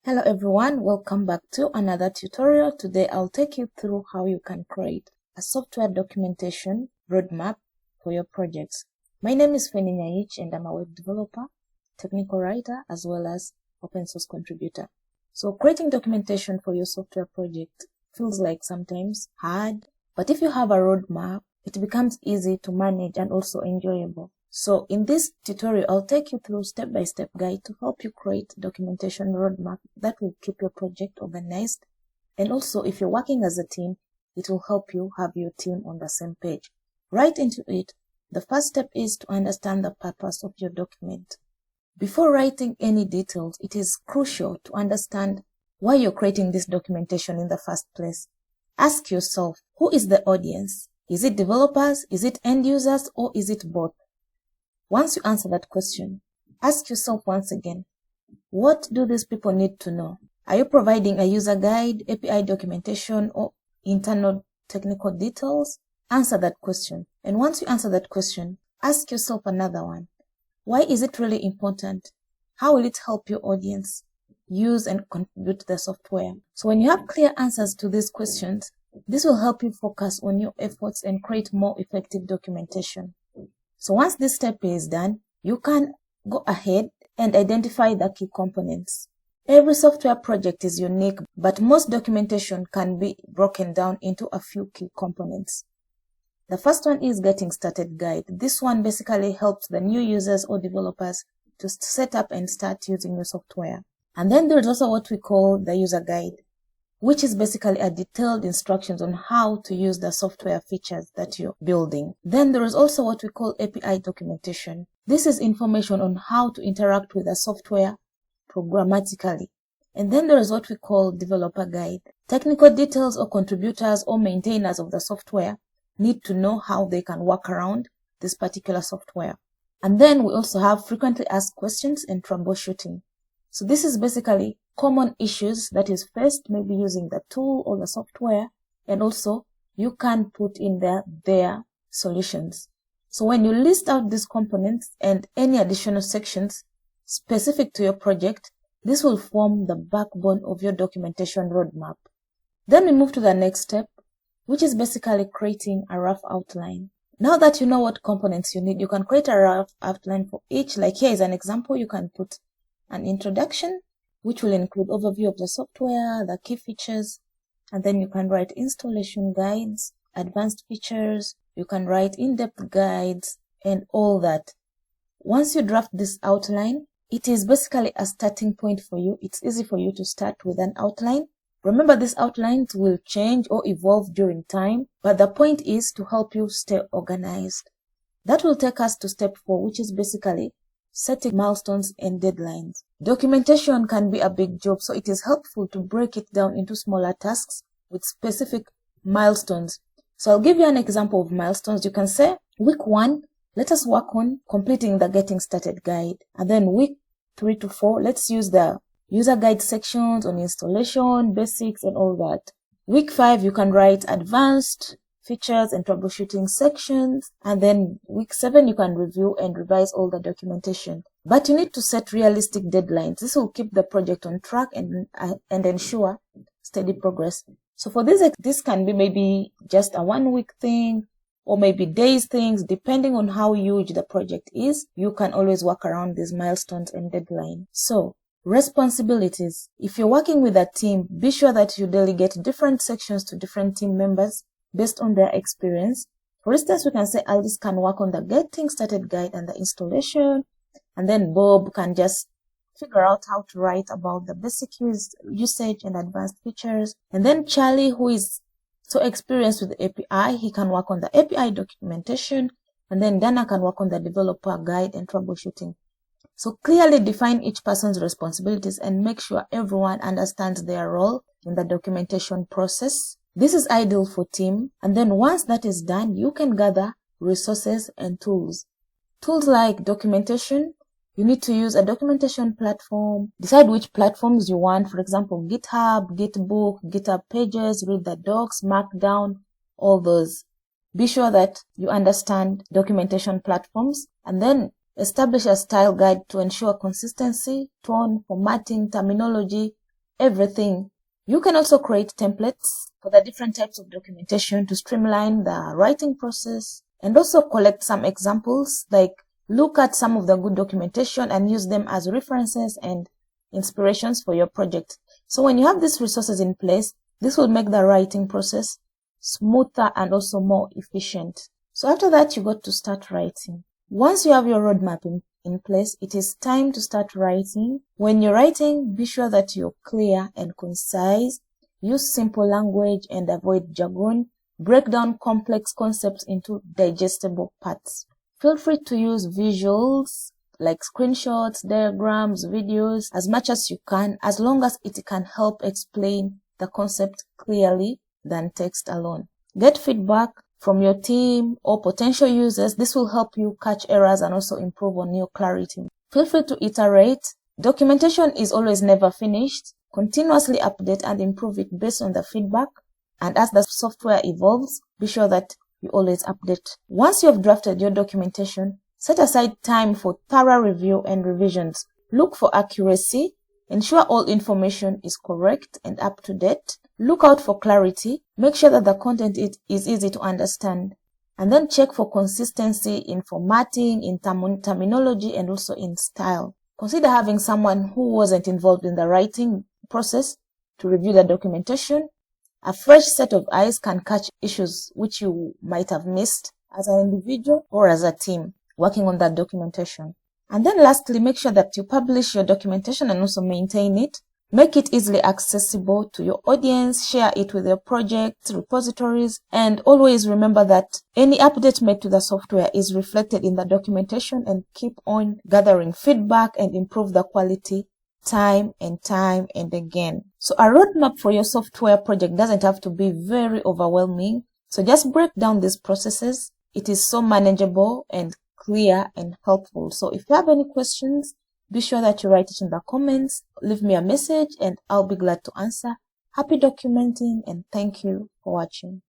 Hello everyone, welcome back to another tutorial. Today I'll take you through how you can create a software documentation roadmap for your projects. My name is Feni Nyaich and I'm a web developer, technical writer, as well as open source contributor. So creating documentation for your software project feels like sometimes hard, but if you have a roadmap, it becomes easy to manage and also enjoyable. So in this tutorial, I'll take you through step-by-step guide to help you create documentation roadmap that will keep your project organized. And also, if you're working as a team, it will help you have your team on the same page. Right into it, the first step is to understand the purpose of your document. Before writing any details, it is crucial to understand why you're creating this documentation in the first place. Ask yourself, who is the audience? Is it developers? Is it end users? Or is it both? Once you answer that question, ask yourself once again, what do these people need to know? Are you providing a user guide, API documentation, or internal technical details? Answer that question. And once you answer that question, ask yourself another one. Why is it really important? How will it help your audience use and contribute to the software? So when you have clear answers to these questions, this will help you focus on your efforts and create more effective documentation. So once this step is done, you can go ahead and identify the key components. Every software project is unique, but most documentation can be broken down into a few key components. The first one is Getting Started Guide. This one basically helps the new users or developers to set up and start using your software. And then there is also what we call the User Guide, which is basically a detailed instructions on how to use the software features that you're building. Then there is also what we call API documentation. This is information on how to interact with the software programmatically. And then there is what we call developer guide. Technical details or contributors or maintainers of the software need to know how they can work around this particular software. And then we also have frequently asked questions and troubleshooting. So this is basically common issues that is faced maybe using the tool or the software, and also you can put in their solutions. So when you list out these components and any additional sections specific to your project, this will form the backbone of your documentation roadmap. Then we move to the next step, which is basically creating a rough outline. Now that you know what components you need, you can create a rough outline for each. Like here is an example. You can put an introduction, which will include overview of the software, the key features, and then you can write installation guides, advanced features, you can write in-depth guides, and all that. Once you draft this outline, it is basically a starting point for you. It's easy for you to start with an outline. Remember, these outlines will change or evolve during time, but the point is to help you stay organized. That will take us to step 4, which is basically setting milestones and deadlines. Documentation can be a big job, so it is helpful to break it down into smaller tasks with specific milestones. So I'll give you an example of milestones. You can say, week 1, let us work on completing the Getting Started Guide. And then week 3 to 4, let's use the user guide sections on installation, basics, and all that. Week 5, you can write advanced features and troubleshooting sections. And then week 7, you can review and revise all the documentation. But you need to set realistic deadlines. This will keep the project on track and ensure steady progress. So for this can be maybe just a 1-week thing or maybe days things, depending on how huge the project is. You can always work around these milestones and deadlines. So responsibilities. If you're working with a team, be sure that you delegate different sections to different team members based on their experience. For instance, we can say Alice can work on the Getting Started Guide and the installation, and then Bob can just figure out how to write about the basic usage and advanced features. And then Charlie, who is so experienced with the API, he can work on the API documentation, and then Dana can work on the developer guide and troubleshooting. So clearly define each person's responsibilities and make sure everyone understands their role in the documentation process. This is ideal for team. And then once that is done, you can gather resources and tools. Tools like documentation, you need to use a documentation platform. Decide which platforms you want. For example, GitHub, Gitbook, GitHub Pages, Read the Docs, Markdown, all those. Be sure that you understand documentation platforms, and then establish a style guide to ensure consistency, tone, formatting, terminology, everything. You can also create templates for the different types of documentation to streamline the writing process, and also collect some examples, like look at some of the good documentation and use them as references and inspirations for your project. So when you have these resources in place, this will make the writing process smoother and also more efficient. So after that, you got to start writing. Once you have your roadmap in place, it is time to start writing. When you're writing, be sure that you're clear and concise. Use simple language and avoid jargon. Break down complex concepts into digestible parts. Feel free to use visuals like screenshots, diagrams, videos, as much as you can, as long as it can help explain the concept clearly than text alone. Get feedback from your team or potential users. This will help you catch errors and also improve on your clarity. Feel free to iterate. Documentation is always never finished. Continuously update and improve it based on the feedback. And as the software evolves, be sure that you always update. Once you have drafted your documentation, set aside time for thorough review and revisions. Look for accuracy. Ensure all information is correct and up to date. Look out for clarity. Make sure that the content is easy to understand. And then check for consistency in formatting, in terminology, and also in style. Consider having someone who wasn't involved in the writing process to review the documentation. A fresh set of eyes can catch issues which you might have missed as an individual or as a team working on that documentation. And then lastly, make sure that you publish your documentation and also maintain it. Make it easily accessible to your audience, share it with your projects, repositories, and always remember that any update made to the software is reflected in the documentation, and keep on gathering feedback and improve the quality time and again. So a roadmap for your software project doesn't have to be very overwhelming. So just break down these processes. It is so manageable and clear and helpful. So if you have any questions, be sure that you write it in the comments, leave me a message, and I'll be glad to answer. Happy documenting, and thank you for watching.